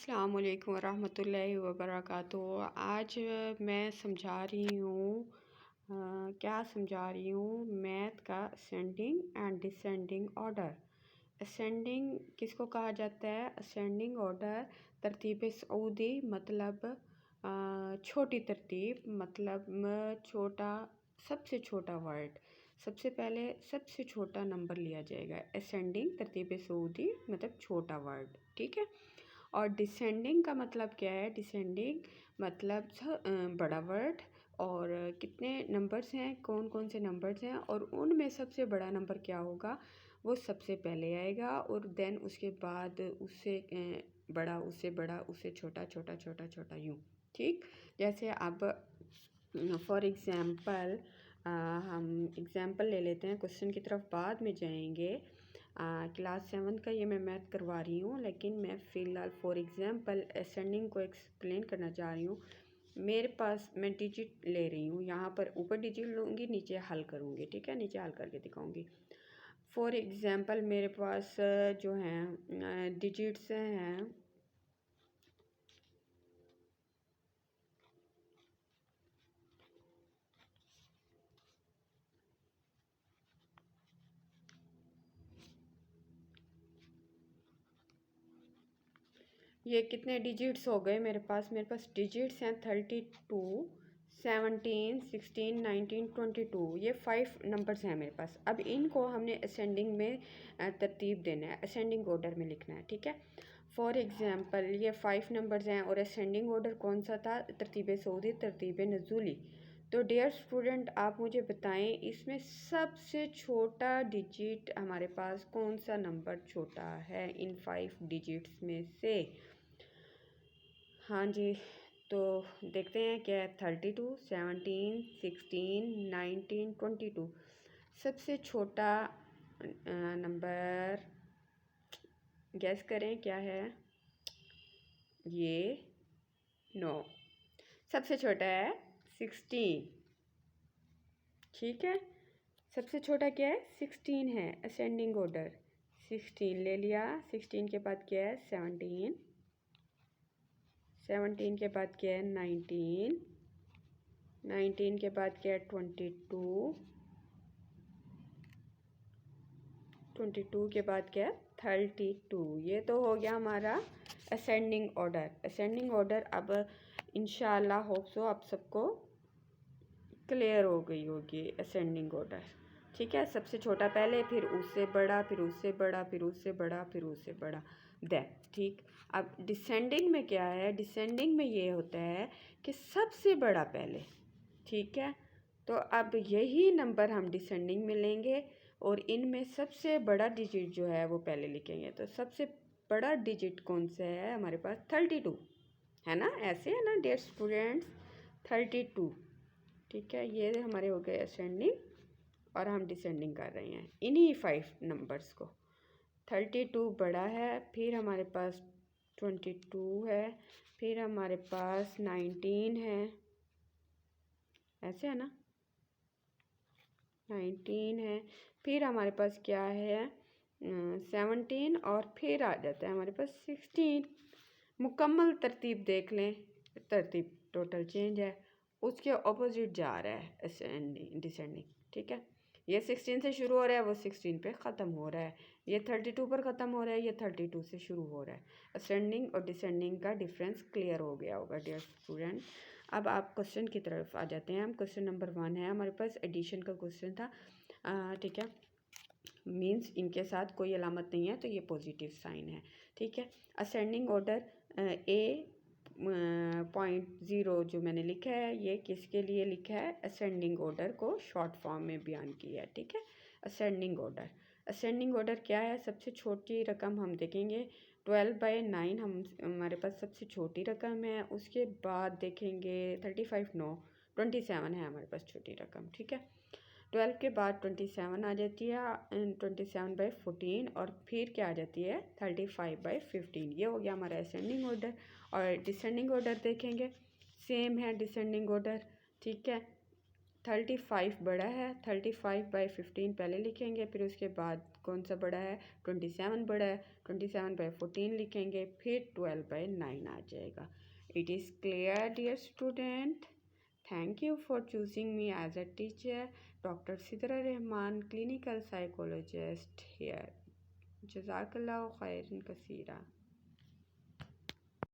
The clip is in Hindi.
अस्सलाम वालेकुम वरहमतुल्लाहि वबरकातुहू। आज मैं समझा रही हूँ क्या समझा रही हूँ मैथ का ascending and descending order. Ascending किसको कहा जाता है? असेंडिंग ऑर्डर तरतीब सऊदी मतलब छोटी तरतीब मतलब छोटा, सबसे छोटा वर्ड, सबसे पहले सबसे छोटा नंबर लिया जाएगा। असेंडिंग तरतीब सऊदी मतलब छोटा वर्ड, ठीक है। और डिसेंडिंग का मतलब क्या है? डिसेंडिंग मतलब बड़ा वर्ड, और कितने नंबर्स हैं, कौन कौन से नंबर्स हैं, और उनमें सबसे बड़ा नंबर क्या होगा वो सबसे पहले आएगा, और देन उसके बाद उससे बड़ा, उससे बड़ा, उससे छोटा, छोटा छोटा छोटा, यूँ, ठीक। जैसे अब फॉर एग्ज़ाम्पल हम एग्ज़ाम्पल ले लेते हैं, क्वेश्चन की तरफ बाद में जाएंगे। क्लास 7 का ये मैं मैथ करवा रही हूँ, लेकिन मैं फ़िलहाल फॉर एग्ज़ाम्पल असेंडिंग को एक्सप्लेन करना चाह रही हूँ। मेरे पास मैं डिजिट ले रही हूँ, यहाँ पर ऊपर डिजिट लूँगी, नीचे हल करूँगी, ठीक है, नीचे हल करके दिखाऊँगी। फॉर एग्ज़ाम्पल मेरे पास जो हैं डिजिट्स हैं, ये कितने डिजिट्स हो गए मेरे पास डिजिट्स हैं 32, 17, 16, 19, 22। ये 5 नंबर्स हैं मेरे पास। अब इनको हमने असेंडिंग में तरतीब देना है, असेंडिंग ऑर्डर में लिखना है, ठीक है। फॉर एग्ज़ाम्पल ये 5 नंबर्स हैं, और असेंडिंग ऑर्डर कौन सा था? तरतीब सऊदी, तरतीब नज़ूली। तो डियर स्टूडेंट, आप मुझे बताएं इसमें सबसे छोटा डिजिट हमारे पास कौन सा नंबर छोटा है इन 5 डिजिट्स में से? हाँ जी, तो देखते हैं क्या है। 32, 17, 16, 19, 22। सबसे छोटा नंबर गैस करें क्या है? ये 9। सबसे छोटा है 16, ठीक है। सबसे छोटा क्या है? 16 है, असेंडिंग ऑर्डर। 16 ले लिया। 16 के बाद क्या है? 17। 17 के बाद क्या है? 19। 19 के बाद क्या है? 22। 22 के बाद क्या है? 32। ये तो हो गया हमारा असेंडिंग ऑर्डर। असेंडिंग ऑर्डर अब इंशाल्लाह होप सो आप सबको क्लियर हो गई होगी। असेंडिंग ऑर्डर, ठीक है। सबसे छोटा पहले, फिर उससे बड़ा, फिर उससे बड़ा, फिर उससे बड़ा, फिर उससे बड़ा, दैट, ठीक। अब डिसेंडिंग में क्या है? डिसेंडिंग में ये होता है कि सबसे बड़ा पहले, ठीक है। तो अब यही नंबर हम डिसेंडिंग में लेंगे, और इनमें सबसे बड़ा डिजिट जो है वो पहले लिखेंगे। तो सबसे बड़ा डिजिट कौन सा है हमारे पास? 32 है ना, ऐसे है ना डियर स्टूडेंट्स? 32, ठीक है। ये हमारे हो गए असेंडिंग, और हम डिसेंडिंग कर रहे हैं इन्हीं 5 नंबर्स को। 32 बड़ा है, फिर हमारे पास 22 है, फिर हमारे पास 19 है, ऐसे है ना, 19 है, फिर हमारे पास क्या है? 17, और फिर आ जाता है हमारे पास 16। मुकम्मल तरतीब देख लें, तरतीब टोटल चेंज है, उसके ऑपोजिट जा रहा है असेंडिंग डिसेंडिंग, ठीक है। ये 16 से शुरू हो रहा है, वो 16 पे ख़त्म हो रहा है। ये 32 पर ख़त्म हो रहा है, ये 32 से शुरू हो रहा है। असेंडिंग और डिसेंडिंग का डिफरेंस क्लियर हो गया होगा डियर स्टूडेंट। अब आप क्वेश्चन की तरफ आ जाते हैं। हम क्वेश्चन नंबर 1 है हमारे पास, एडिशन का क्वेश्चन था, ठीक है। मीन्स इनके साथ कोई अलामत नहीं है तो ये पॉजिटिव साइन है, ठीक है। असेंडिंग ऑर्डर A.0 जो मैंने लिखा है, ये किसके लिए लिखा है? असेंडिंग ऑर्डर को शॉर्ट फॉर्म में बयान किया है, ठीक है। असेंडिंग ऑर्डर, असेंडिंग ऑर्डर क्या है? सबसे छोटी रकम हम देखेंगे 12/9, हमारे पास सबसे छोटी रकम है। उसके बाद देखेंगे 35, नो 27 है हमारे पास छोटी रकम, ठीक है। 12 के बाद 27 आ जाती है, 27/14, और फिर क्या आ जाती है? 35/15। ये हो गया हमारा असेंडिंग ऑर्डर। और डिसेंडिंग ऑर्डर देखेंगे, सेम है डिसेंडिंग ऑर्डर, ठीक है। 35 बड़ा है, 35/15 पहले लिखेंगे, फिर उसके बाद कौन सा बड़ा है, 27 बड़ा है, 27/14 लिखेंगे, फिर 12/9 आ जाएगा। It is clear dear student. Thank you for choosing me as a teacher. Doctor Sidra Rehman, clinical psychologist here. जज़ाकल्लाहु खैरन कसीरा।